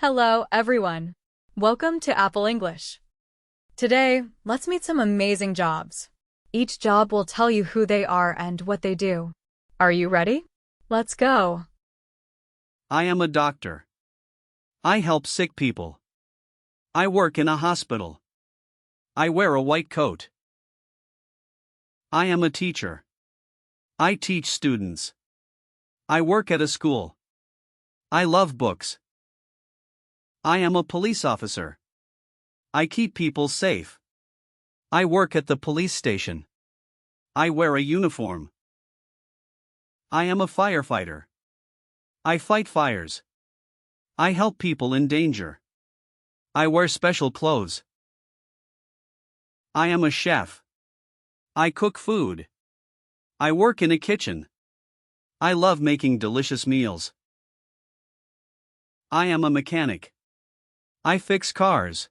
Hello, everyone. Welcome to Apple English. Today, let's meet some amazing jobs. Each job will tell you who they are and what they do. Are you ready? Let's go. I am a doctor. I help sick people. I work in a hospital. I wear a white coat. I am a teacher. I teach students. I work at a school. I love books. I am a police officer. I keep people safe. I work at the police station. I wear a uniform. I am a firefighter. I fight fires. I help people in danger. I wear special clothes. I am a chef. I cook food. I work in a kitchen. I love making delicious meals. I am a mechanic. I fix cars.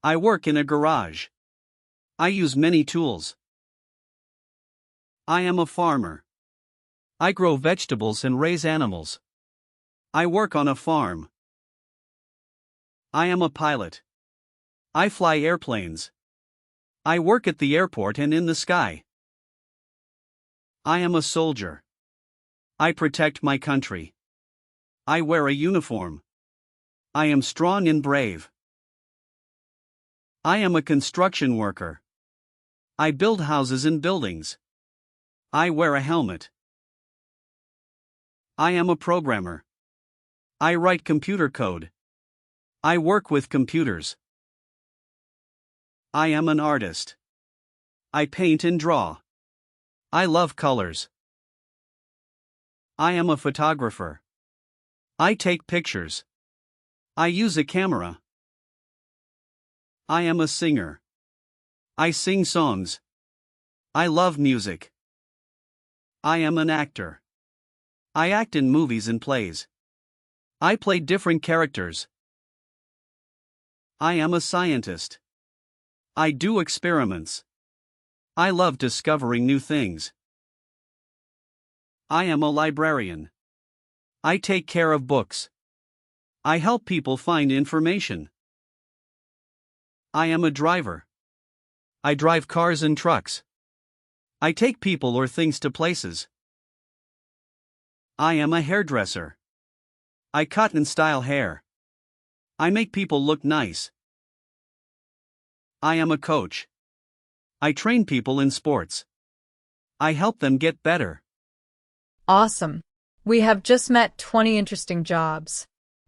I work in a garage. I use many tools. I am a farmer. I grow vegetables and raise animals. I work on a farm. I am a pilot. I fly airplanes. I work at the airport and in the sky. I am a soldier. I protect my country. I wear a uniform. I am strong and brave. I am a construction worker. I build houses and buildings. I wear a helmet. I am a programmer. I write computer code. I work with computers. I am an artist. I paint and draw. I love colors. I am a photographer. I take pictures. I use a camera. I am a singer. I sing songs. I love music. I am an actor. I act in movies and plays. I play different characters. I am a scientist. I do experiments. I love discovering new things. I am a librarian. I take care of books. I help people find information. I am a driver. I drive cars and trucks. I take people or things to places. I am a hairdresser. I cut and style hair. I make people look nice. I am a coach. I train people in sports. I help them get better. Awesome. We have just met 20 interesting jobs.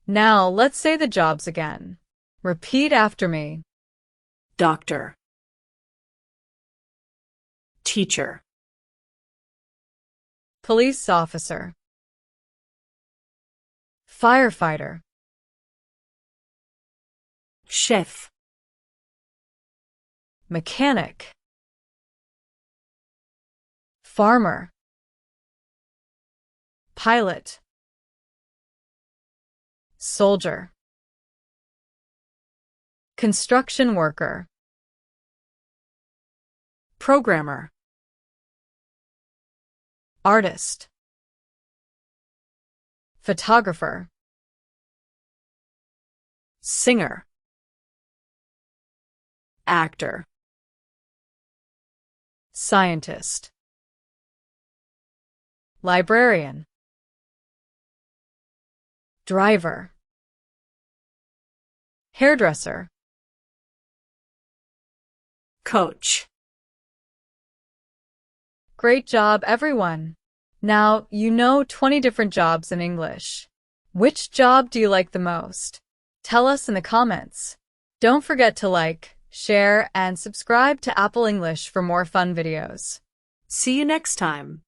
Now, let's say the jobs again. Repeat after me. Doctor, teacher, Police officer, firefighter, chef, mechanic, farmer, pilot, soldier, construction worker, programmer, artist, photographer, singer, actor, scientist, librarian, driver, hairdresser, coach. Great job, everyone! Now, you know 20 different jobs in English. Which job do you like the most? Tell us in the comments. Don't forget to like, share, and subscribe to Apple English for more fun videos. See you next time.